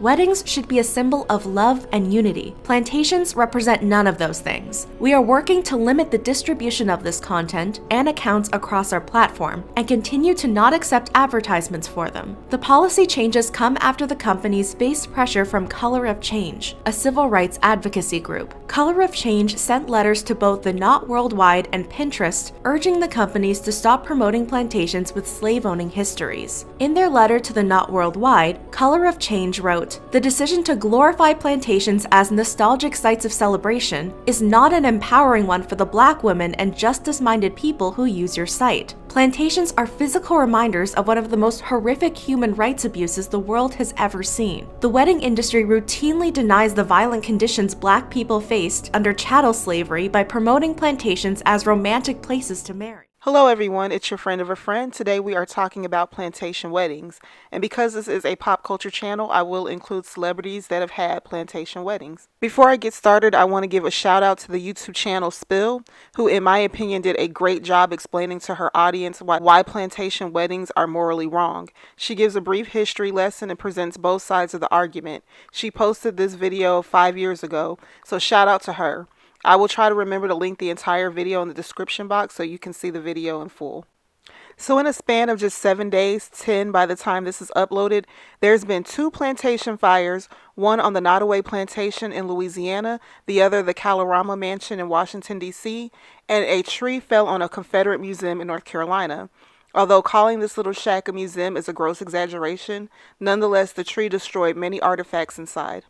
Weddings should be a symbol of love and unity. Plantations represent none of those things. We are working to limit the distribution of this content and accounts across our platform and continue to not accept advertisements for them. The policy changes come after the companies faced pressure from Color of Change, a civil rights advocacy group. Color of Change sent letters to both the Not Worldwide and Pinterest urging the companies to stop promoting plantations with slave-owning histories. In their letter to the Not Worldwide, Color of Change wrote, "The decision to glorify plantations as nostalgic sites of celebration is not an empowering one for the Black women and justice-minded people who use your site. Plantations are physical reminders of one of the most horrific human rights abuses the world has ever seen. The wedding industry routinely denies the violent conditions Black people faced under chattel slavery by promoting plantations as romantic places to marry." Hello everyone, it's your friend of a friend. Today we are talking about plantation weddings. And because this is a pop culture channel, I will include celebrities that have had plantation weddings. Before I get started, I want to give a shout out to the YouTube channel Spill, who in my opinion did a great job explaining to her audience why plantation weddings are morally wrong. She gives a brief history lesson and presents both sides of the argument. She posted this video 5 years ago, so shout out to her. I will try to remember to link the entire video in the description box so you can see the video in full. So in a span of just 7 days, 10 by the time this is uploaded, there's been 2 plantation fires, one on the Nottoway Plantation in Louisiana, the other the Kalaroama Mansion in Washington, D.C., and a tree fell on a Confederate museum in North Carolina. Although calling this little shack a museum is a gross exaggeration, nonetheless the tree destroyed many artifacts inside.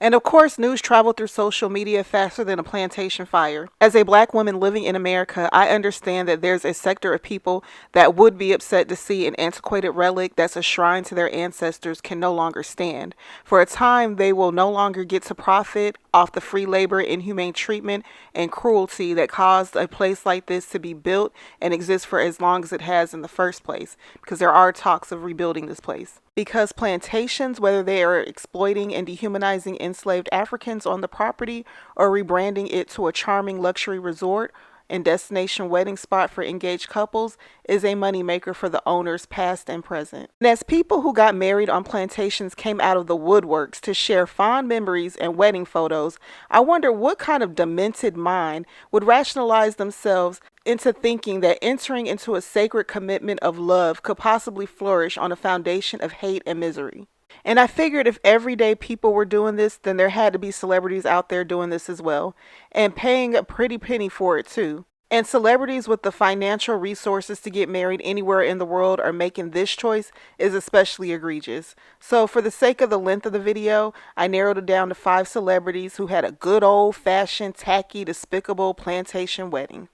And of course, news traveled through social media faster than a plantation fire. As a Black woman living in America, I understand that there's a sector of people that would be upset to see an antiquated relic that's a shrine to their ancestors can no longer stand. For a time, they will no longer get to profit off the free labor, inhumane treatment, and cruelty that caused a place like this to be built and exist for as long as it has in the first place, because there are talks of rebuilding this place. Because plantations, whether they are exploiting and dehumanizing enslaved Africans on the property or rebranding it to a charming luxury resort and destination wedding spot for engaged couples, is a moneymaker for the owners past and present. And as people who got married on plantations came out of the woodworks to share fond memories and wedding photos, I wonder what kind of demented mind would rationalize themselves into thinking that entering into a sacred commitment of love could possibly flourish on a foundation of hate and misery. And I figured if everyday people were doing this, then there had to be celebrities out there doing this as well, and paying a pretty penny for it too. And celebrities with the financial resources to get married anywhere in the world are making this choice is especially egregious. So for the sake of the length of the video, I narrowed it down to 5 celebrities who had a good old-fashioned, tacky, despicable plantation wedding.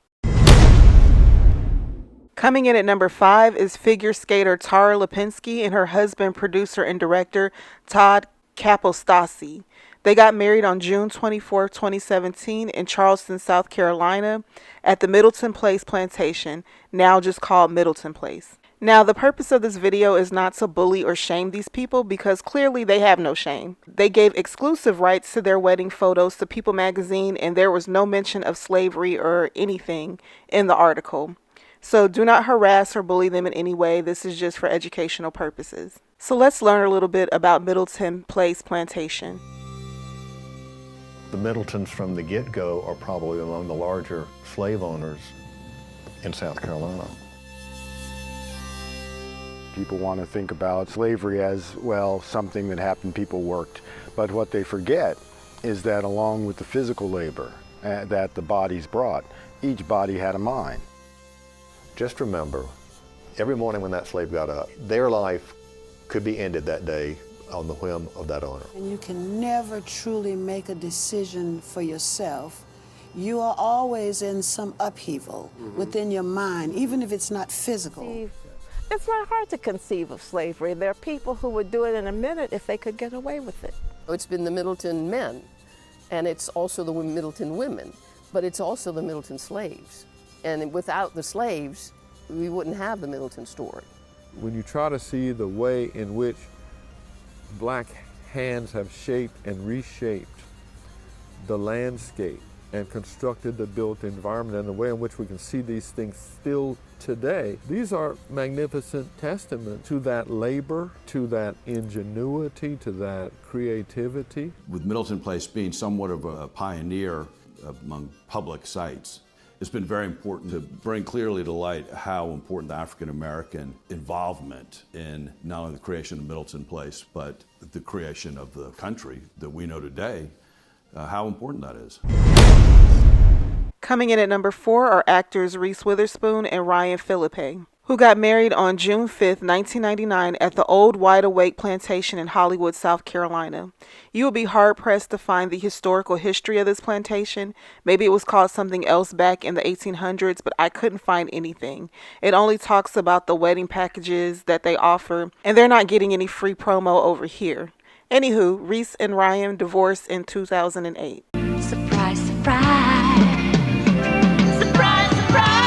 Coming in at number 5 is figure skater Tara Lipinski and her husband, producer and director Todd Capostasi. They got married on June 24, 2017 in Charleston, South Carolina at the Middleton Place Plantation, now just called Middleton Place. Now, the purpose of this video is not to bully or shame these people because clearly they have no shame. They gave exclusive rights to their wedding photos to People magazine, and there was no mention of slavery or anything in the article. So do not harass or bully them in any way. This is just for educational purposes. So let's learn a little bit about Middleton Place Plantation. The Middletons from the get-go are probably among the larger slave owners in South Carolina. People want to think about slavery as, well, something that happened, people worked. But what they forget is that along with the physical labor that the bodies brought, each body had a mind. Just remember, every morning when that slave got up, their life could be ended that day on the whim of that owner. And you can never truly make a decision for yourself. You are always in some upheaval within your mind, even if it's not physical. It's not hard to conceive of slavery. There are people who would do it in a minute if they could get away with it. It's been the Middleton men, and it's also the Middleton women, but it's also the Middleton slaves. And without the slaves, we wouldn't have the Middleton story. When you try to see the way in which Black hands have shaped and reshaped the landscape and constructed the built environment and the way in which we can see these things still today. These are magnificent testament to that labor, to that ingenuity, to that creativity. With Middleton Place being somewhat of a pioneer among public sites, it's been very important to bring clearly to light how important the African American involvement in not only the creation of Middleton Place, but the creation of the country that we know today, how important that is. Coming in at number 4 are actors Reese Witherspoon and Ryan Philippe, who got married on June 5th, 1999 at the old Wide Awake Plantation in Hollywood, South Carolina. You will be hard-pressed to find the historical history of this plantation. Maybe it was called something else back in the 1800s, but I couldn't find anything. It only talks about the wedding packages that they offer, and they're not getting any free promo over here. Anywho, Reese and Ryan divorced in 2008. Surprise, surprise. Surprise, surprise.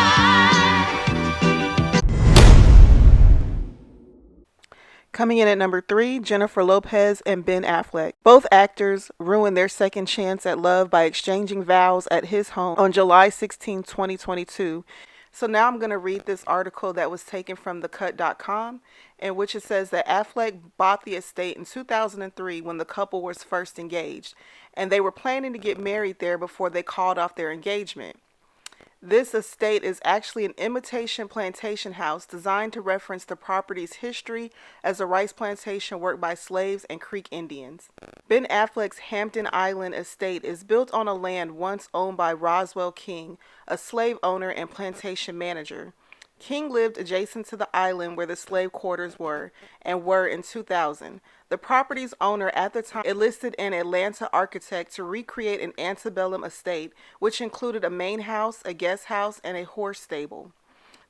Coming in at number 3, Jennifer Lopez and Ben Affleck. Both actors ruined their second chance at love by exchanging vows at his home on July 16, 2022. So now I'm going to read this article that was taken from thecut.com, in which it says that Affleck bought the estate in 2003 when the couple was first engaged, and they were planning to get married there before they called off their engagement. This estate is actually an imitation plantation house designed to reference the property's history as a rice plantation worked by slaves and Creek Indians. Ben Affleck's Hampton Island estate is built on a land once owned by Roswell King, a slave owner and plantation manager. King lived adjacent to the island where the slave quarters were in 2000. The property's owner at the time enlisted an Atlanta architect to recreate an antebellum estate, which included a main house, a guest house, and a horse stable.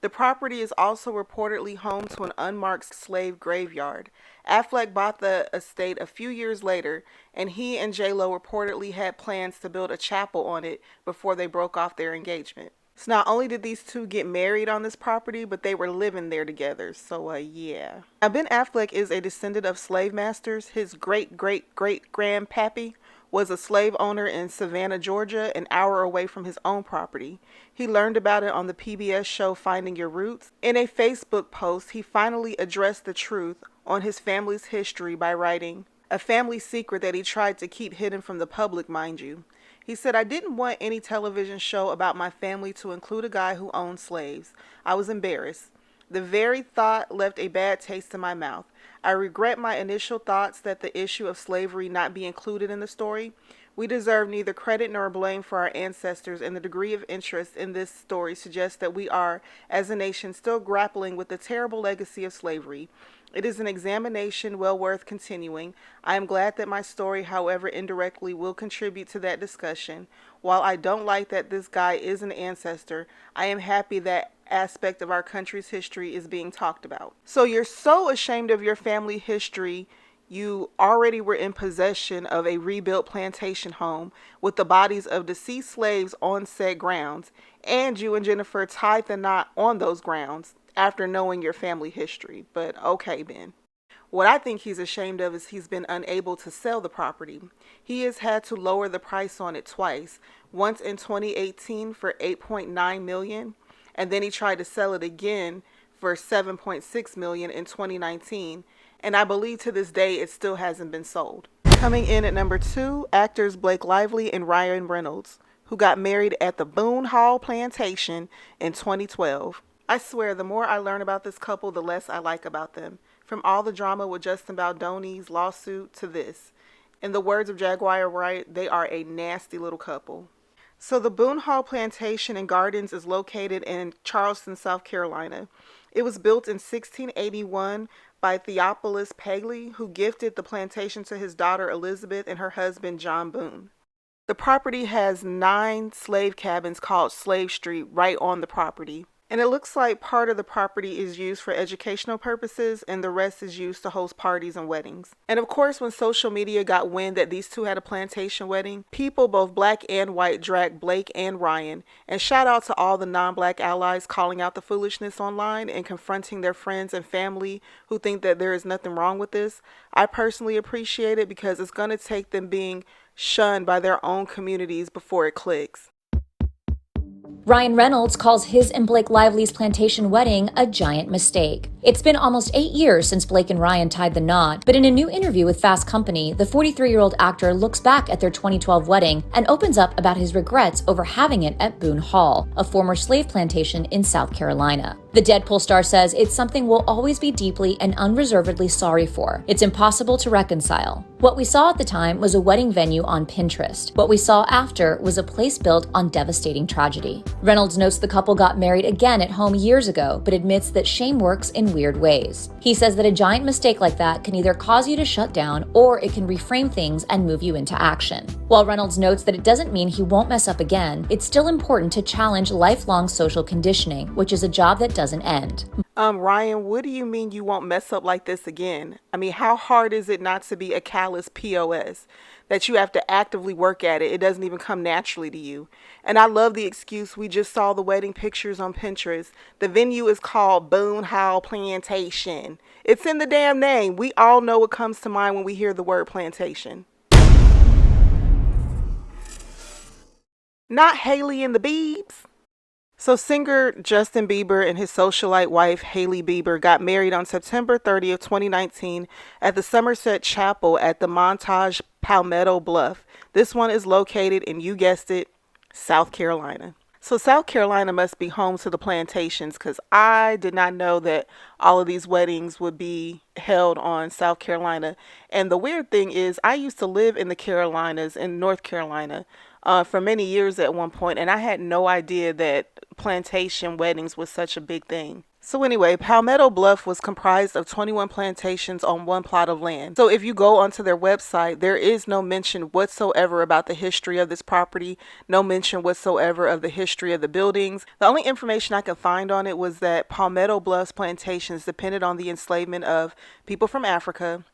The property is also reportedly home to an unmarked slave graveyard. Affleck bought the estate a few years later, and he and J-Lo reportedly had plans to build a chapel on it before they broke off their engagement. So not only did these two get married on this property, but they were living there together. So, yeah. Now, Ben Affleck is a descendant of slave masters. His great-great-great-grandpappy was a slave owner in Savannah, Georgia, an hour away from his own property. He learned about it on the PBS show Finding Your Roots. In a Facebook post, he finally addressed the truth on his family's history by writing, "A family secret that he tried to keep hidden from the public, mind you." He said, "I didn't want any television show about my family to include a guy who owned slaves. I was embarrassed. The very thought left a bad taste in my mouth. I regret my initial thoughts that the issue of slavery not be included in the story. We deserve neither credit nor blame for our ancestors, and the degree of interest in this story suggests that we are, as a nation, still grappling with the terrible legacy of slavery. It is an examination well worth continuing. I am glad that my story, however indirectly, will contribute to that discussion. While I don't like that this guy is an ancestor, I am happy that aspect of our country's history is being talked about." So you're so ashamed of your family history, you already were in possession of a rebuilt plantation home with the bodies of deceased slaves on said grounds, and you and Jennifer tied the knot on those grounds after knowing your family history. But okay, Ben. What I think he's ashamed of is he's been unable to sell the property. He has had to lower the price on it twice, once in 2018 for $8.9 million, and then he tried to sell it again for $7.6 million in 2019, and I believe to this day it still hasn't been sold. Coming in at number 2, actors Blake Lively and Ryan Reynolds, who got married at the Boone Hall Plantation in 2012. I swear, the more I learn about this couple, the less I like about them. From all the drama with Justin Baldoni's lawsuit to this. In the words of Jaguar Wright, they are a nasty little couple. So the Boone Hall Plantation and Gardens is located in Charleston, South Carolina. It was built in 1681 by Theophilus Peggley, who gifted the plantation to his daughter Elizabeth and her husband John Boone. The property has 9 slave cabins called Slave Street right on the property. And it looks like part of the property is used for educational purposes and the rest is used to host parties and weddings. And of course, when social media got wind that these two had a plantation wedding, people both black and white dragged Blake and Ryan. And shout out to all the non-black allies calling out the foolishness online and confronting their friends and family who think that there is nothing wrong with this. I personally appreciate it because it's going to take them being shunned by their own communities before it clicks. Ryan Reynolds calls his and Blake Lively's Plantation wedding a giant mistake. It's been almost 8 years since Blake and Ryan tied the knot, but in a new interview with Fast Company, the 43-year-old actor looks back at their 2012 wedding and opens up about his regrets over having it at Boone Hall, a former slave plantation in South Carolina. The Deadpool star says it's something we'll always be deeply and unreservedly sorry for. It's impossible to reconcile. What we saw at the time was a wedding venue on Pinterest. What we saw after was a place built on devastating tragedy. Reynolds notes the couple got married again at home years ago, but admits that shame works in weird ways. He says that a giant mistake like that can either cause you to shut down or it can reframe things and move you into action. While Reynolds notes that it doesn't mean he won't mess up again, it's still important to challenge lifelong social conditioning, which is a job that doesn't end. Ryan, what do you mean you won't mess up like this again? I mean, how hard is it not to be a callous POS? That you have to actively work at it. It doesn't even come naturally to you. And I love the excuse. We just saw the wedding pictures on Pinterest. The venue is called Boone Hall Plantation. It's in the damn name. We all know what comes to mind when we hear the word plantation. Not Haley and the Biebs. So singer Justin Bieber and his socialite wife Hailey Bieber got married on September 30th, 2019 at the Somerset Chapel at the Montage Palmetto Bluff. This one is located in, you guessed it, South Carolina. So South Carolina must be home to the plantations, because I did not know that all of these weddings would be held on South Carolina. And the weird thing is, I used to live in the Carolinas, in North Carolina, for many years at one point, and I had no idea that plantation weddings was such a big thing. So anyway, Palmetto Bluff was comprised of 21 plantations on one plot of land. So if you go onto their website, there is no mention whatsoever about the history of this property, no mention whatsoever of the history of the buildings. The only information I could find on it was that Palmetto Bluff's plantations depended on the enslavement of people from Africa.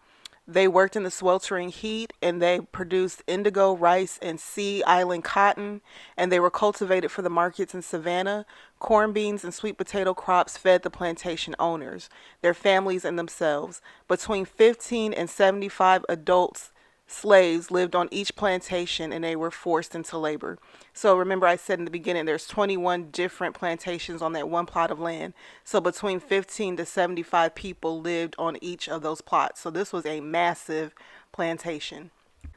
They worked in the sweltering heat, and they produced indigo, rice, and sea island cotton, and they were cultivated for the markets in Savannah. Corn, beans, and sweet potato crops fed the plantation owners, their families, and themselves. Between 15 and 75 adults, slaves, lived on each plantation, and they were forced into labor. So remember, I said in the beginning, there's 21 different plantations on that one plot of land. So between 15 to 75 people lived on each of those plots. So this was a massive plantation.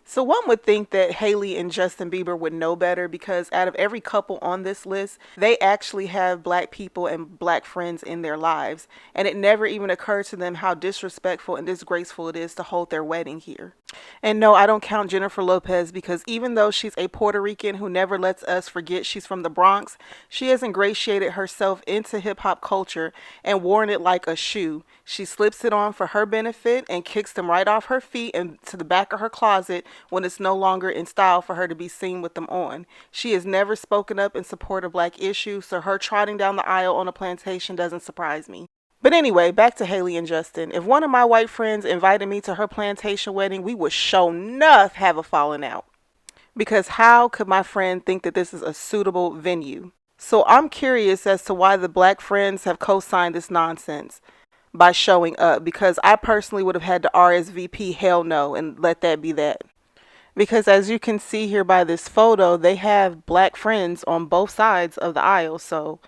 So one would think that Hailey and Justin Bieber would know better, because out of every couple on this list, they actually have black people and black friends in their lives. And it never even occurred to them how disrespectful and disgraceful it is to hold their wedding here. And no, I don't count Jennifer Lopez, because even though she's a Puerto Rican who never lets us forget she's from the Bronx, she has ingratiated herself into hip hop culture and worn it like a shoe. She slips it on for her benefit and kicks them right off her feet and to the back of her closet when it's no longer in style for her to be seen with them on. She has never spoken up in support of black issues, so her trotting down the aisle on a plantation doesn't surprise me. But anyway, back to Hailey and Justin. If one of my white friends invited me to her plantation wedding, we would sure enough have a falling out. Because how could my friend think that this is a suitable venue? So I'm curious as to why the black friends have co-signed this nonsense by showing up, because I personally would have had to RSVP hell no and let that be that. Because as you can see here by this photo, they have black friends on both sides of the aisle. So,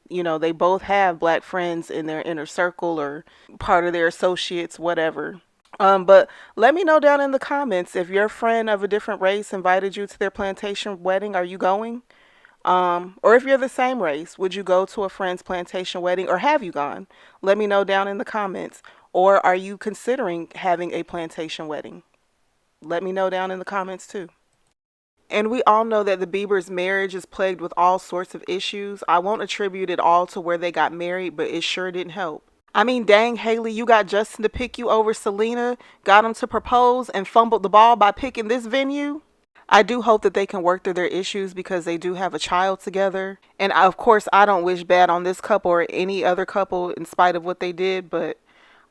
you know, they both have black friends in their inner circle or part of their associates, whatever. But let me know down in the comments, if your friend of a different race invited you to their plantation wedding, are you going? Or if you're the same race, would you go to a friend's plantation wedding, or have you gone? Let me know down in the comments. Or are you considering having a plantation wedding? Let me know down in the comments too. And we all know that the Biebers' marriage is plagued with all sorts of issues. I won't attribute it all to where they got married, but it sure didn't help. I mean, dang, Hailey, you got Justin to pick you over Selena, got him to propose, and fumbled the ball by picking this venue. I do hope that they can work through their issues, because they do have a child together. And of course, I don't wish bad on this couple or any other couple in spite of what they did, but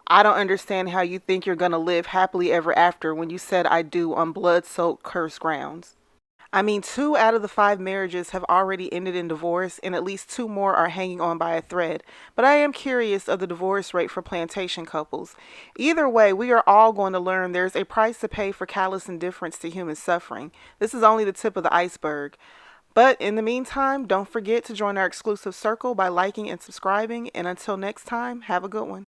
I don't understand how you think you're going to live happily ever after when you said I do on blood-soaked cursed grounds. I mean, 2 out of the 5 marriages have already ended in divorce, and at least 2 more are hanging on by a thread. But I am curious of the divorce rate for plantation couples. Either way, we are all going to learn there's a price to pay for callous indifference to human suffering. This is only the tip of the iceberg. But in the meantime, don't forget to join our exclusive circle by liking and subscribing. And until next time, have a good one.